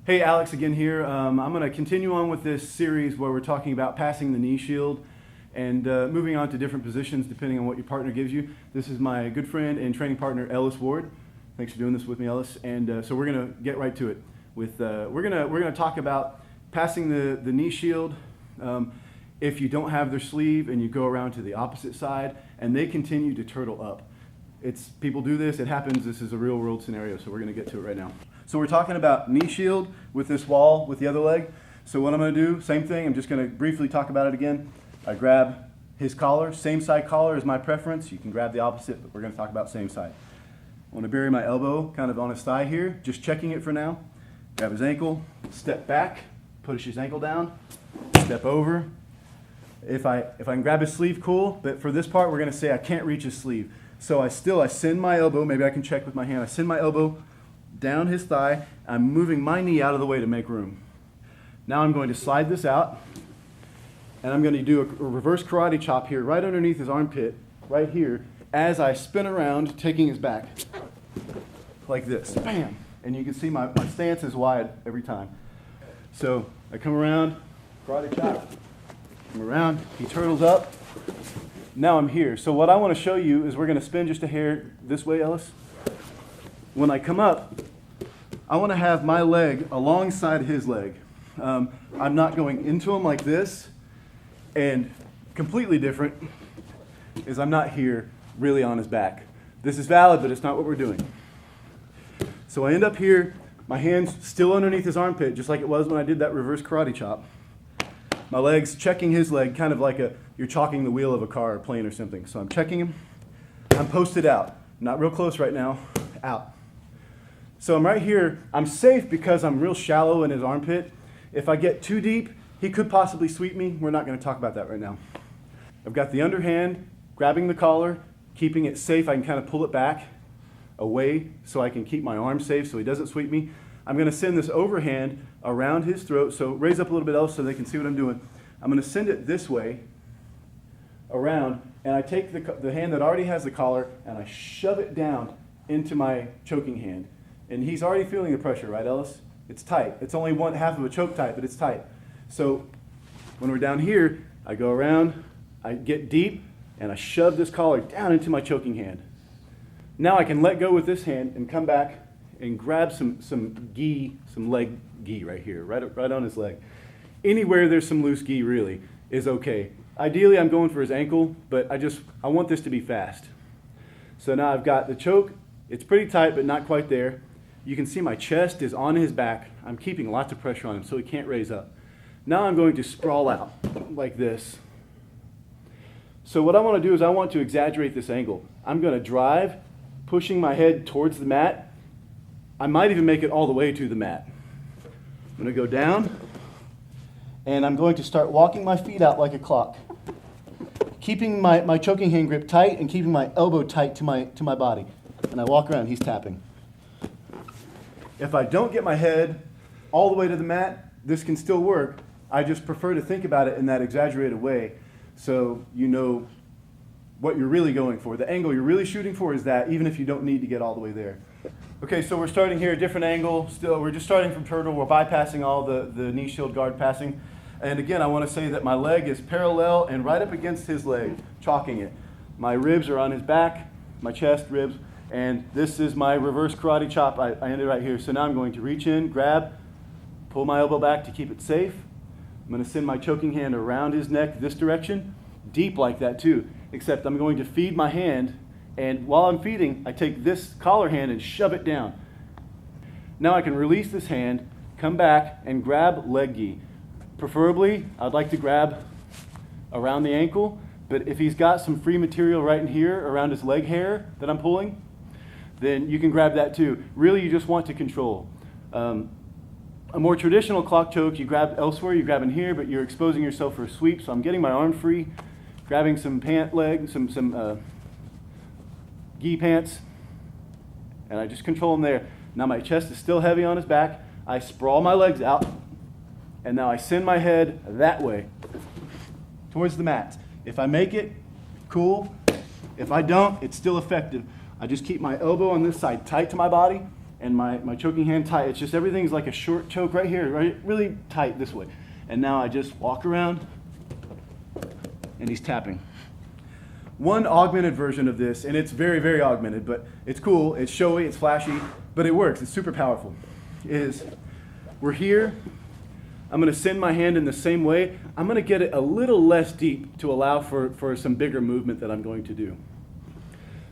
Hey, Alex again here. I'm going to continue on with this series where we're talking about passing the knee shield and moving on to different positions depending on what your partner gives you. This is my good friend and training partner, Ellis Ward. Thanks for doing this with me, Ellis. And so we're going to get right to it. We're going to talk about passing the knee shield if you don't have their sleeve and you go around to the opposite side and they continue to turtle up. People do this, it happens, this is a real world scenario, so we're going to get to it right now. So we're talking about knee shield with this wall with the other leg. So what I'm going to do, same thing, I'm just going to briefly talk about it again. I grab his collar, same side collar is my preference. You can grab the opposite, but we're going to talk about same side. I want to bury my elbow kind of on his thigh here, just checking it for now. Grab his ankle, step back, push his ankle down, step over. If I can grab his sleeve, cool, but for this part we're going to say I can't reach his sleeve. So I send my elbow, maybe I can check with my hand, I send my elbow down his thigh, I'm moving my knee out of the way to make room. Now I'm going to slide this out, and I'm going to do a reverse karate chop here, right underneath his armpit, right here, as I spin around, taking his back, like this, bam! And you can see my stance is wide every time. So I come around, karate chop, come around, he turtles up, now I'm here. So what I want to show you is we're going to spin just a hair this way, Ellis. When I come up, I want to have my leg alongside his leg. I'm not going into him like this, and completely different is I'm not here really on his back. This is valid, but it's not what we're doing. So I end up here, my hand's still underneath his armpit, just like it was when I did that reverse karate chop. My leg's checking his leg, kind of like you're chalking the wheel of a car or plane or something. So I'm checking him. I'm posted out. Not real close right now. Out. So I'm right here. I'm safe because I'm real shallow in his armpit. If I get too deep, he could possibly sweep me. We're not going to talk about that right now. I've got the underhand, grabbing the collar, keeping it safe. I can kind of pull it back away so I can keep my arm safe so he doesn't sweep me. I'm going to send this overhand around his throat. So raise up a little bit else so they can see what I'm doing. I'm going to send it this way around, and I take the hand that already has the collar and I shove it down into my choking hand. And he's already feeling the pressure, right, Ellis? It's tight. It's only one half of a choke tight, but it's tight. So when we're down here, I go around, I get deep, and I shove this collar down into my choking hand. Now I can let go with this hand and come back and grab some gi, some leg gi right here, right on his leg. Anywhere there's some loose gi really is okay. Ideally I'm going for his ankle, but I want this to be fast. So now I've got the choke. It's pretty tight, but not quite there. You can see my chest is on his back. I'm keeping lots of pressure on him so he can't raise up. Now I'm going to sprawl out like this. So what I want to do is I want to exaggerate this angle. I'm going to drive, pushing my head towards the mat. I might even make it all the way to the mat. I'm going to go down, and I'm going to start walking my feet out like a clock, keeping my choking hand grip tight and keeping my elbow tight to my body. And I walk around, he's tapping. If I don't get my head all the way to the mat, this can still work. I just prefer to think about it in that exaggerated way so you know what you're really going for. The angle you're really shooting for is that, even if you don't need to get all the way there. Okay, so we're starting here, a different angle. Still, we're just starting from turtle. We're bypassing all the knee shield guard passing. And again, I want to say that my leg is parallel and right up against his leg, chalking it. My ribs are on his back, my chest, ribs. And this is my reverse karate chop. I ended right here. So now I'm going to reach in, grab, pull my elbow back to keep it safe. I'm going to send my choking hand around his neck this direction, deep like that too, except I'm going to feed my hand, and while I'm feeding, I take this collar hand and shove it down. Now I can release this hand, come back, and grab leg gi. Preferably, I'd like to grab around the ankle, but if he's got some free material right in here around his leg hair that I'm pulling, then you can grab that too. Really, you just want to control. A more traditional clock choke, you grab elsewhere, you grab in here, but you're exposing yourself for a sweep. So I'm getting my arm free, grabbing some pant leg, some gi pants, and I just control them there. Now my chest is still heavy on his back. I sprawl my legs out, and now I send my head that way, towards the mat. If I make it, cool. If I don't, it's still effective. I just keep my elbow on this side tight to my body, and my choking hand tight. It's just everything's like a short choke right here, right? Really tight this way. And now I just walk around, and he's tapping. One augmented version of this, and it's very, very augmented, but it's cool, it's showy, it's flashy, but it works, it's super powerful, is we're here, I'm gonna send my hand in the same way, I'm gonna get it a little less deep to allow for some bigger movement that I'm going to do.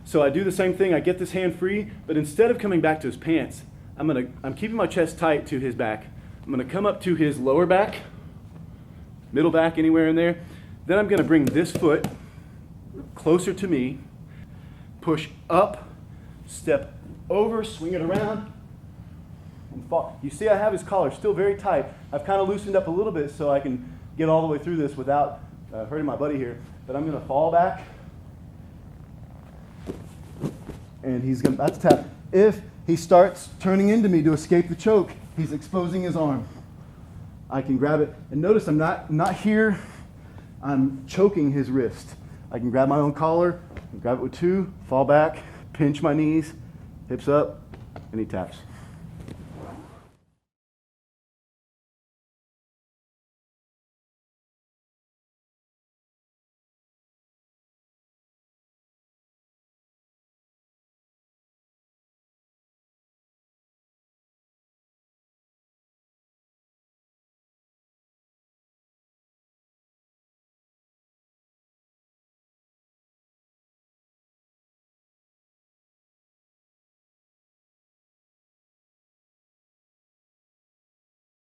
So I do the same thing, I get this hand free, but instead of coming back to his pants, I'm keeping my chest tight to his back. I'm gonna come up to his lower back, middle back, anywhere in there. Then I'm gonna bring this foot closer to me, push up, step over, swing it around, and fall. You see I have his collar still very tight. I've kind of loosened up a little bit so I can get all the way through this without hurting my buddy here. But I'm gonna fall back, and he's about to tap. If he starts turning into me to escape the choke, he's exposing his arm. I can grab it, and notice I'm not here, I'm choking his wrist. I can grab my own collar, grab it with two, fall back, pinch my knees, hips up, and he taps.